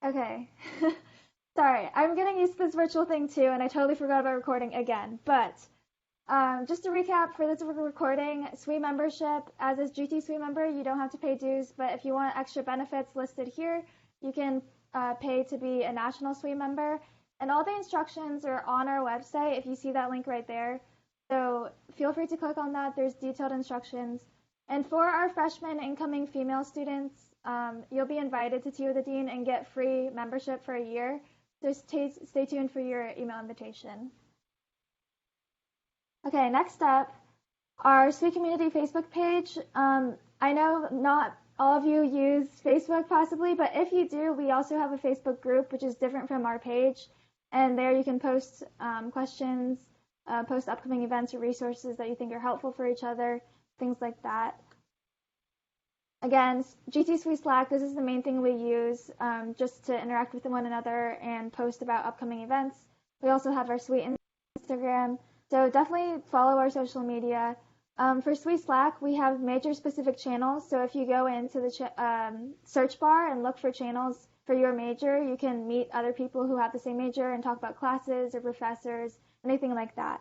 Okay. Sorry, I'm getting used to this virtual thing too, and I totally forgot about recording again. But just to recap for this recording, SWE membership, as a GT SWE member, you don't have to pay dues, but if you want extra benefits listed here, you can pay to be a national SWE member. And all the instructions are on our website if you see that link right there. So feel free to click on that. There's detailed instructions. And for our freshman incoming female students, you'll be invited to Tea with the Dean and get free membership for a year. So stay tuned for your email invitation. Okay, next up, our SWE Community Facebook page. I know not all of you use Facebook possibly, but if you do, we also have a Facebook group, which is different from our page. And there you can post questions, post upcoming events or resources that you think are helpful for each other, things like that. Again, GT SWE Slack, this is the main thing we use just to interact with one another and post about upcoming events. We also have our SWE Instagram, so definitely follow our social media. For SWE Slack, we have major specific channels, so if you go into the search bar and look for channels for your major, you can meet other people who have the same major and talk about classes or professors, anything like that.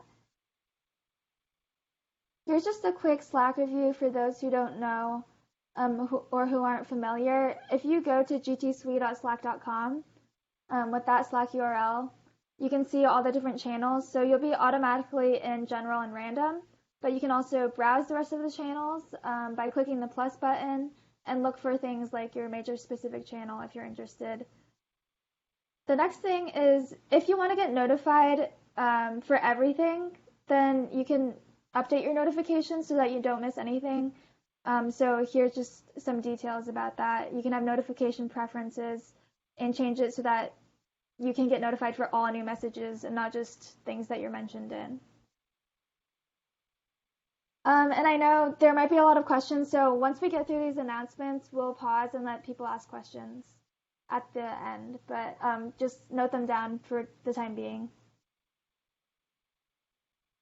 Here's just a quick Slack review for those who don't know. Who aren't familiar, if you go to gtswe.slack.com with that Slack URL, you can see all the different channels. So you'll be automatically in general and random, but you can also browse the rest of the channels by clicking the plus button and look for things like your major specific channel if you're interested. The next thing is if you want to get notified for everything, then you can update your notifications so that you don't miss anything. So here's just some details about that. You can have notification preferences and change it so that you can get notified for all new messages and not just things that you're mentioned in. And I know there might be a lot of questions, so once we get through these announcements, we'll pause and let people ask questions at the end, but just note them down for the time being.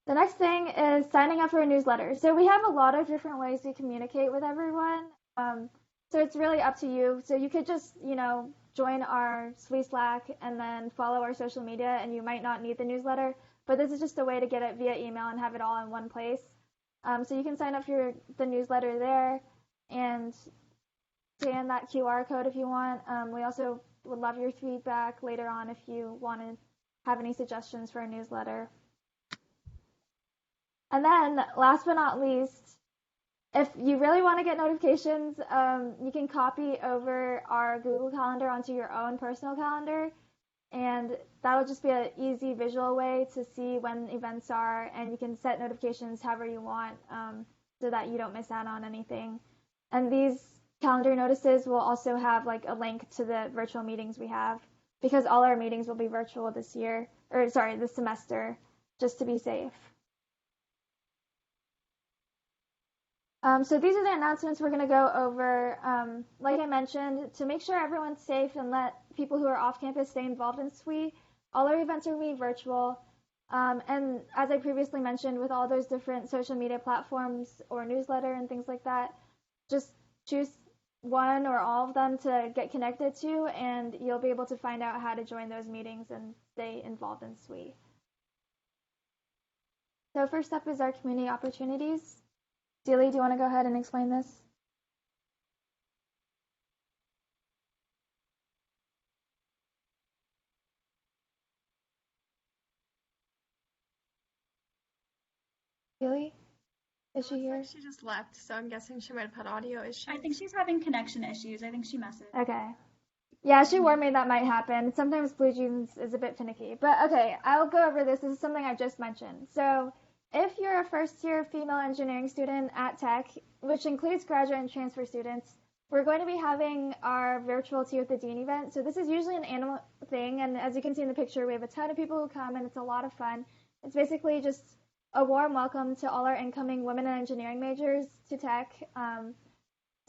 The next thing is signing up for a newsletter. So we have a lot of different ways to communicate with everyone. So it's really up to you. So you could just, join our SWE Slack and then follow our social media, and you might not need the newsletter. But this is just a way to get it via email and have it all in one place. So you can sign up for the newsletter there and scan that QR code if you want. We also would love your feedback later on if you want to have any suggestions for a newsletter. And then, last but not least, if you really want to get notifications, you can copy over our Google Calendar onto your own personal calendar, and that'll just be an easy visual way to see when events are, and you can set notifications however you want so that you don't miss out on anything. And these calendar notices will also have like a link to the virtual meetings we have, because all our meetings will be virtual this semester, just to be safe. So these are the announcements we're going to go over. Like I mentioned, to make sure everyone's safe and let people who are off campus stay involved in SWE, all our events are going to be virtual. And as I previously mentioned, with all those different social media platforms or newsletter and things like that, just choose one or all of them to get connected to, and you'll be able to find out how to join those meetings and stay involved in SWE. So first up is our community opportunities. Celie, do you want to go ahead and explain this? Celie? Is she here? She just left, so I'm guessing she might have had audio issues. I think she's having connection issues. I think she messaged. Okay. Yeah, she warned me that might happen. Sometimes BlueJeans is a bit finicky. But okay, I'll go over this. This is something I just mentioned. So if you're a first-year female engineering student at Tech, which includes graduate and transfer students, we're going to be having our virtual Tea with the Dean event. So this is usually an annual thing, and as you can see in the picture, we have a ton of people who come, and it's a lot of fun. It's basically just a warm welcome to all our incoming women in engineering majors to Tech.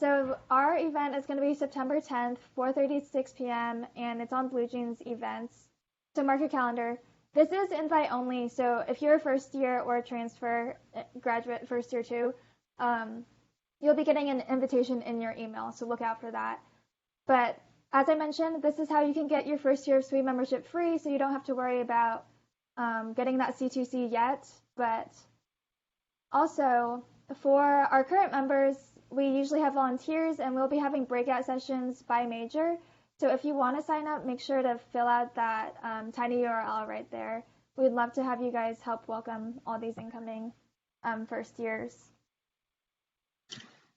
So our event is going to be September 10th, 4:30 to 6 p.m., and it's on BlueJeans events. So mark your calendar. This is invite only, so if you're a first year or a transfer graduate first year too, you'll be getting an invitation in your email, so look out for that. But as I mentioned, this is how you can get your first year of SWE membership free, so you don't have to worry about getting that C2C yet. But also, for our current members, we usually have volunteers, and we'll be having breakout sessions by major. So if you want to sign up, make sure to fill out that tiny URL right there. We'd love to have you guys help welcome all these incoming first years.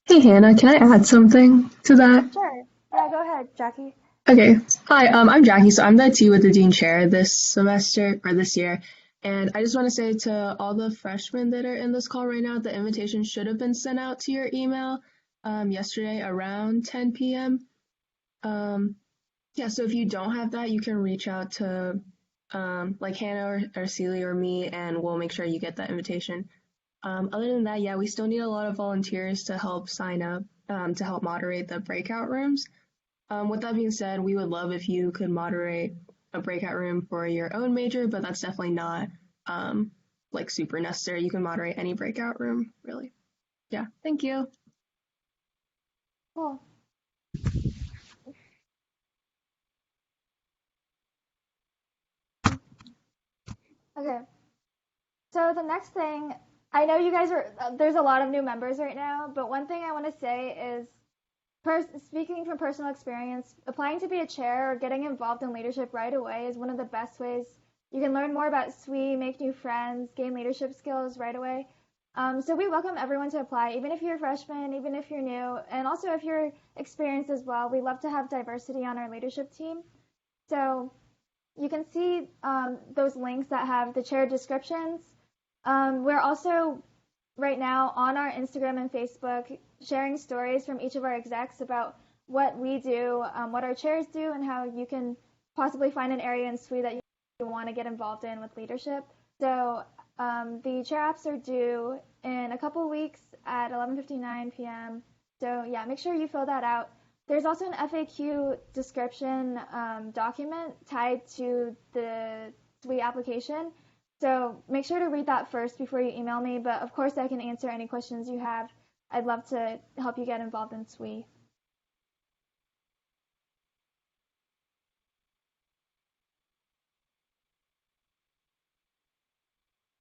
Hey Hannah, can I add something to that? Sure. Yeah, go ahead, Jackie. Okay. Hi, I'm Jackie. So I'm the Tea with the Dean chair this semester or this year. And I just want to say to all the freshmen that are in this call right now, the invitation should have been sent out to your email yesterday around 10 p.m. Yeah, so if you don't have that, you can reach out to like Hannah or Celia or me, and we'll make sure you get that invitation. Other than that, yeah, we still need a lot of volunteers to help sign up to help moderate the breakout rooms. With that being said, we would love if you could moderate a breakout room for your own major, but that's definitely not like super necessary. You can moderate any breakout room, really. Yeah, thank you. Cool. Okay. So the next thing, I know you guys are, there's a lot of new members right now, but one thing I want to say is, speaking from personal experience, applying to be a chair or getting involved in leadership right away is one of the best ways you can learn more about SWE, make new friends, gain leadership skills right away. So we welcome everyone to apply, even if you're a freshman, even if you're new, and also if you're experienced as well. We love to have diversity on our leadership team. So you can see those links that have the chair descriptions. We're also right now on our Instagram and Facebook sharing stories from each of our execs about what we do, what our chairs do, and how you can possibly find an area in SWE that you want to get involved in with leadership. So the chair apps are due in a couple weeks at 11:59 p.m. So yeah, make sure you fill that out. There's also an FAQ description document tied to the SWE application. So make sure to read that first before you email me, but of course I can answer any questions you have. I'd love to help you get involved in SWE.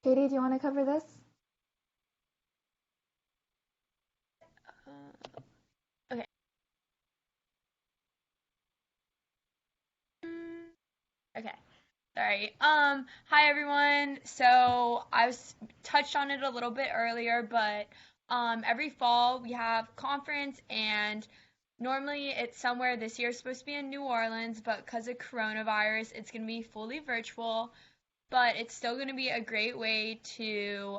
Katie, do you want to cover this? Okay. Okay. Sorry. Hi everyone. So I was touched on it a little bit earlier, but every fall we have conference, and normally it's somewhere. This year it's supposed to be in New Orleans, but because of coronavirus, it's going to be fully virtual. But it's still going to be a great way to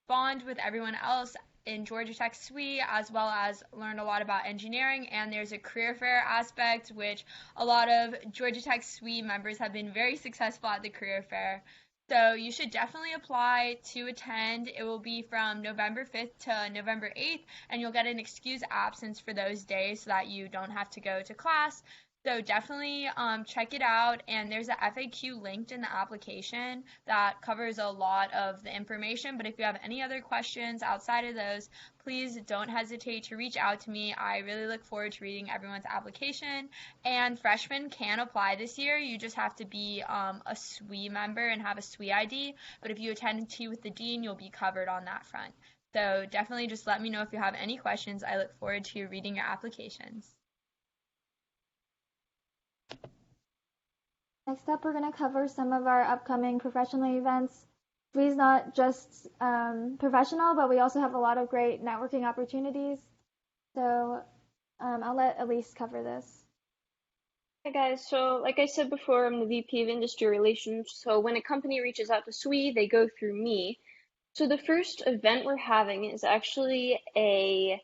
bond with everyone else in Georgia Tech SWE, as well as learn a lot about engineering. And there's a career fair aspect, which a lot of Georgia Tech SWE members have been very successful at the career fair. So you should definitely apply to attend. It will be from November 5th to November 8th, and you'll get an excused absence for those days so that you don't have to go to class. So definitely check it out, and there's a FAQ linked in the application that covers a lot of the information. But if you have any other questions outside of those, please don't hesitate to reach out to me. I really look forward to reading everyone's application. And freshmen can apply this year. You just have to be a SWE member and have a SWE ID. But if you attend Tea with the Dean, you'll be covered on that front. So definitely just let me know if you have any questions. I look forward to reading your applications. Next up, we're going to cover some of our upcoming professional events. SWE's not just professional, but we also have a lot of great networking opportunities. So I'll let Elise cover this. Hi guys, so like I said before, I'm the VP of Industry Relations. So when a company reaches out to SWE, they go through me. So the first event we're having is actually a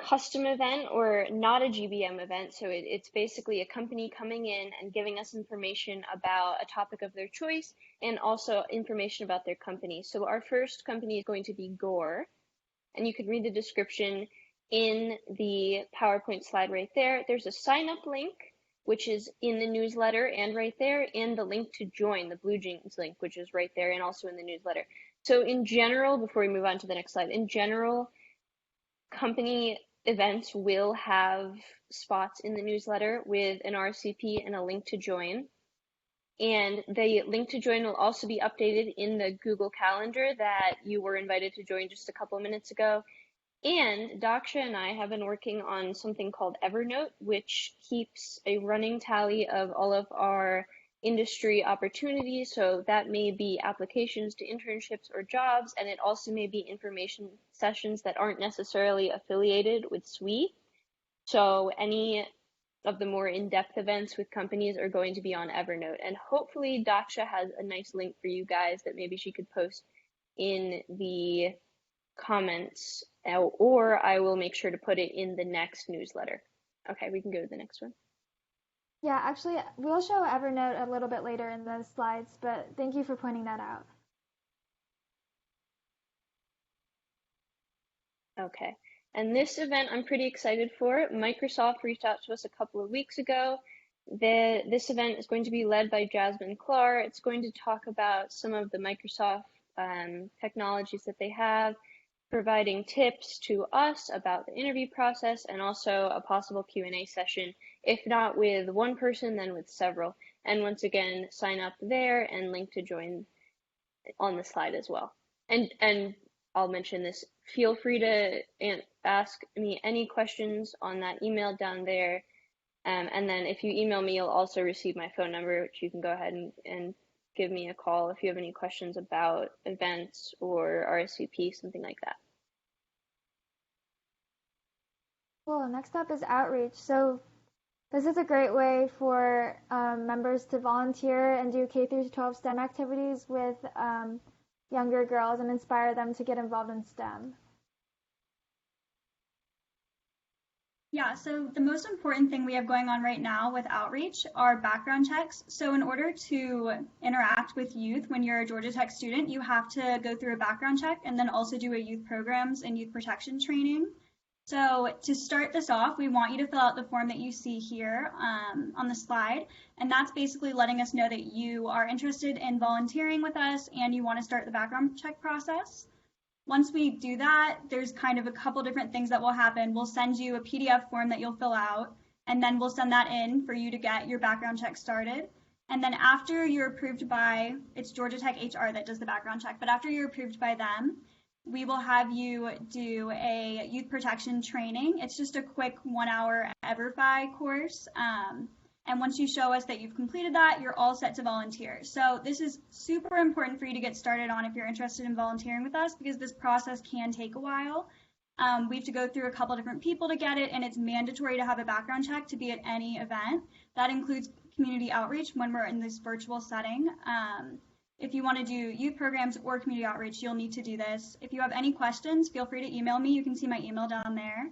custom event, or not a GBM event. So it's basically a company coming in and giving us information about a topic of their choice, and also information about their company. So our first company is going to be Gore, and you can read the description in the PowerPoint slide right there. There's a sign up link, which is in the newsletter and right there, and the link to join, the Blue Jeans link, which is right there and also in the newsletter. So in general, before we move on to the next slide, in general, company events will have spots in the newsletter with an RSVP and a link to join. And the link to join will also be updated in the Google Calendar that you were invited to join just a couple of minutes ago. And Daksha and I have been working on something called Evernote, which keeps a running tally of all of our industry opportunities. So that may be applications to internships or jobs, and it also may be information sessions that aren't necessarily affiliated with SWE. So any of the more in-depth events with companies are going to be on Evernote. And hopefully Daksha has a nice link for you guys that maybe she could post in the comments, or I will make sure to put it in the next newsletter. Okay, we can go to the next one. Yeah, actually, we'll show Evernote a little bit later in the slides, but thank you for pointing that out. Okay. And this event I'm pretty excited for. Microsoft reached out to us a couple of weeks ago. This event is going to be led by Jasmine Clark. It's going to talk about some of the Microsoft technologies that they have, providing tips to us about the interview process, and also a possible Q&A session, if not with one person, then with several. And once again, sign up there and link to join on the slide as well. And I'll mention this, feel free to ask me any questions on that email down there. And then if you email me, you'll also receive my phone number, which you can go ahead and give me a call if you have any questions about events or RSVP, something like that. Cool. Next up is outreach. So this is a great way for members to volunteer and do K through 12 STEM activities with younger girls and inspire them to get involved in STEM. Yeah, so the most important thing we have going on right now with outreach are background checks. So in order to interact with youth when you're a Georgia Tech student, you have to go through a background check and then also do a youth programs and youth protection training. So to start this off, we want you to fill out the form that you see here on the slide, and that's basically letting us know that you are interested in volunteering with us and you want to start the background check process. Once we do that, there's kind of a couple different things that will happen. We'll send you a PDF form that you'll fill out, and then we'll send that in for you to get your background check started. And then after you're approved by, it's Georgia Tech HR that does the background check, but after you're approved by them, we will have you do a youth protection training. It's just a quick 1-hour EverFi course. And once you show us that you've completed that, you're all set to volunteer. So this is super important for you to get started on if you're interested in volunteering with us, because this process can take a while. We have to go through a couple different people to get it, and it's mandatory to have a background check to be at any event. That includes community outreach when we're in this virtual setting. If you want to do youth programs or community outreach, you'll need to do this. If you have any questions, feel free to email me. You can see my email down there.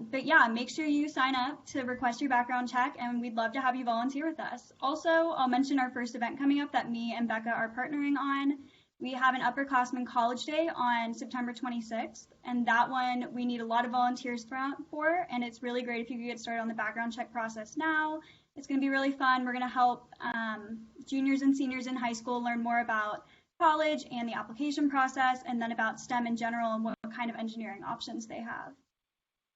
But yeah, make sure you sign up to request your background check, and we'd love to have you volunteer with us. Also, I'll mention our first event coming up that me and Becca are partnering on. We have an Upperclassmen College Day on September 26th, and that one we need a lot of volunteers for, and it's really great if you could get started on the background check process now. It's going to be really fun. We're going to help juniors and seniors in high school learn more about college and the application process, and then about STEM in general and what kind of engineering options they have.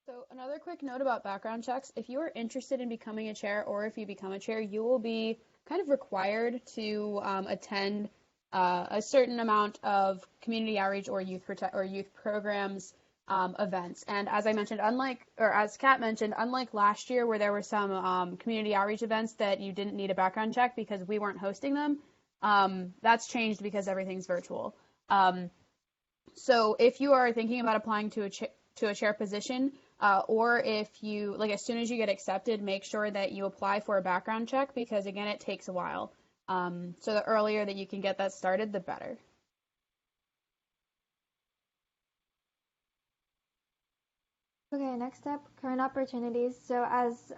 So another quick note about background checks, if you are interested in becoming a chair, or if you become a chair, you will be kind of required to attend a certain amount of community outreach or youth programs events. And as I mentioned, as Kat mentioned, unlike last year where there were some community outreach events that you didn't need a background check because we weren't hosting them, that's changed because everything's virtual. So if you are thinking about applying to a chair position, or if you, as soon as you get accepted, make sure that you apply for a background check, because again, it takes a while. So the earlier that you can get that started, the better. Okay, next up, current opportunities. So as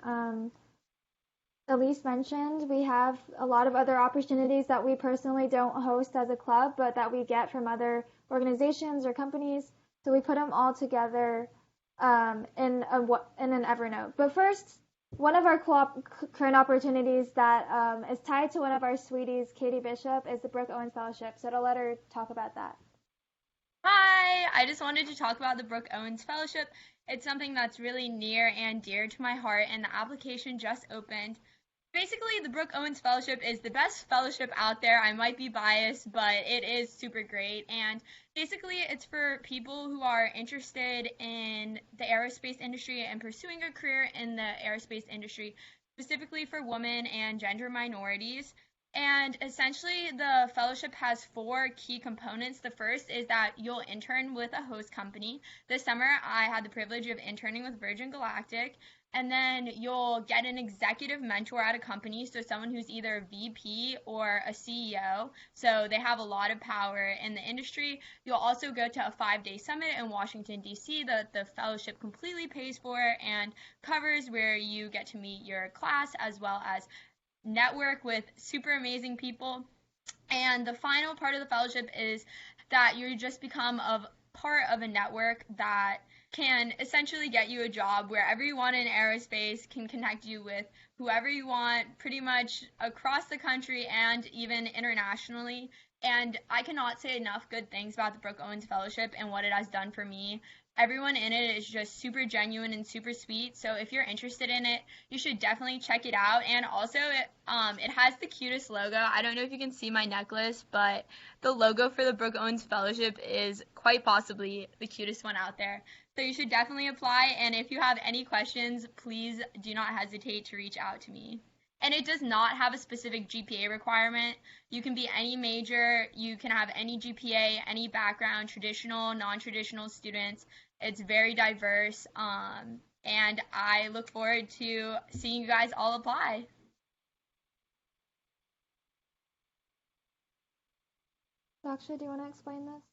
Elise mentioned, we have a lot of other opportunities that we personally don't host as a club, but that we get from other organizations or companies. So we put them all together in an Evernote. But first, one of our current opportunities that is tied to one of our sweeties, Katie Bishop, is the Brooke Owens Fellowship. So I'll let her talk about that. Hi, I just wanted to talk about the Brooke Owens Fellowship. It's something that's really near and dear to my heart, and the application just opened. Basically, the Brooke Owens Fellowship is the best fellowship out there. I might be biased, but it is super great. And basically, it's for people who are interested in the aerospace industry and pursuing a career in the aerospace industry, specifically for women and gender minorities. And essentially, the fellowship has four key components. The first is that you'll intern with a host company. This summer, I had the privilege of interning with Virgin Galactic. And then you'll get an executive mentor at a company, so someone who's either a VP or a CEO. So they have a lot of power in the industry. You'll also go to a 5-day summit in Washington, D.C. that the fellowship completely pays for and covers, where you get to meet your class as well as network with super amazing people. And the final part of the fellowship is that you just become a part of a network that can essentially get you a job where everyone in aerospace can connect you with whoever you want, pretty much across the country and even internationally. And I cannot say enough good things about the Brooke Owens Fellowship and what it has done for me. Everyone in it is just super genuine and super sweet. So if you're interested in it, you should definitely check it out. And also, it has the cutest logo. I don't know if you can see my necklace, but the logo for the Brooke Owens Fellowship is quite possibly the cutest one out there. So you should definitely apply. And if you have any questions, please do not hesitate to reach out to me. And it does not have a specific GPA requirement. You can be any major, you can have any GPA, any background, traditional, non-traditional students. It's very diverse, and I look forward to seeing you guys all apply. Daksha, do you want to explain this?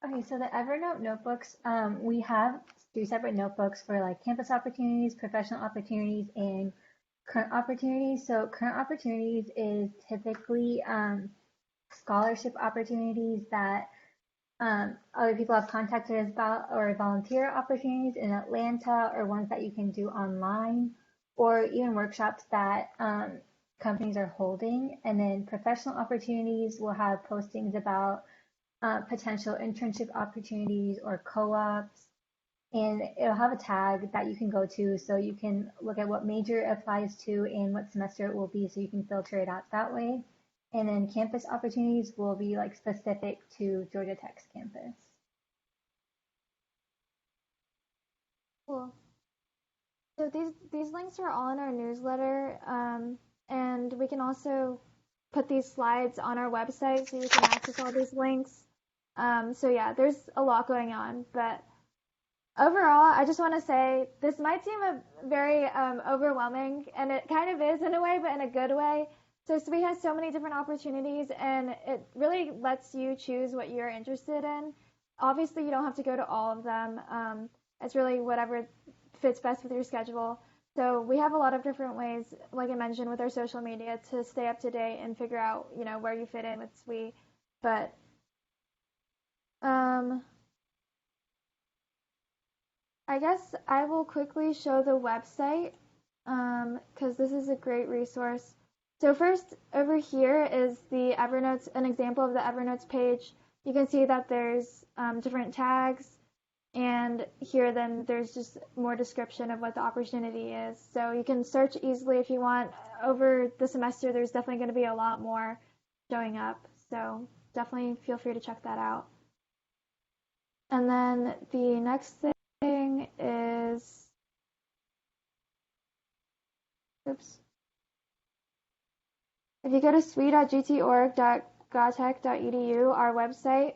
Okay, so the Evernote notebooks, we have two separate notebooks for like campus opportunities, professional opportunities, and current opportunities. So current opportunities is typically scholarship opportunities that other people have contacted us about, or volunteer opportunities in Atlanta, or ones that you can do online, or even workshops that companies are holding. And then professional opportunities will have postings about potential internship opportunities or co-ops, and it'll have a tag that you can go to, so you can look at what major it applies to and what semester it will be, so you can filter it out that way. And then campus opportunities will be like specific to Georgia Tech's campus. Cool. So these links are all in our newsletter, and we can also put these slides on our website so you can access all these links. So yeah, there's a lot going on, but overall, I just want to say this might seem very overwhelming, and it kind of is in a way, but in a good way. So SWE has so many different opportunities, and it really lets you choose what you're interested in. Obviously, you don't have to go to all of them. It's really whatever fits best with your schedule. So we have a lot of different ways, like I mentioned, with our social media to stay up to date and figure out, where you fit in with SWE. But I guess I will quickly show the website, because this is a great resource. So first, over here is the Evernote, an example of the Evernote page. You can see that there's different tags, and here then there's just more description of what the opportunity is. So you can search easily if you want. Over the semester, there's definitely going to be a lot more showing up. So definitely feel free to check that out. And then the next thing is, oops. If you go to swe.gt.org.gatech.edu, our website,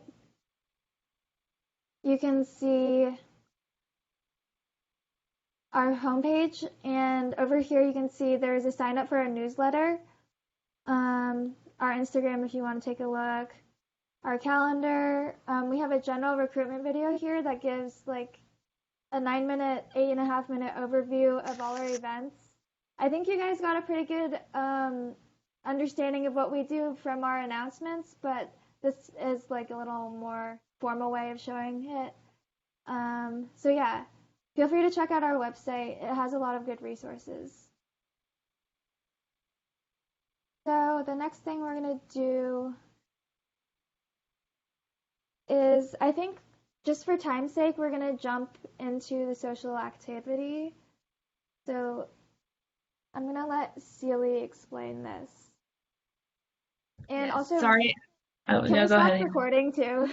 you can see our homepage, and over here you can see there's a sign up for our newsletter, our Instagram if you want to take a look, our calendar. We have a general recruitment video here that gives like a 9-minute, 8.5-minute overview of all our events. I think you guys got a pretty good understanding of what we do from our announcements, but this is like a little more formal way of showing it. So yeah, feel free to check out our website. It has a lot of good resources. So the next thing we're going to do is, I think, just for time's sake, we're going to jump into the social activity. So I'm going to let Celie explain this. And Yes, also, sorry. Oh, can no, we go stop ahead. recording too?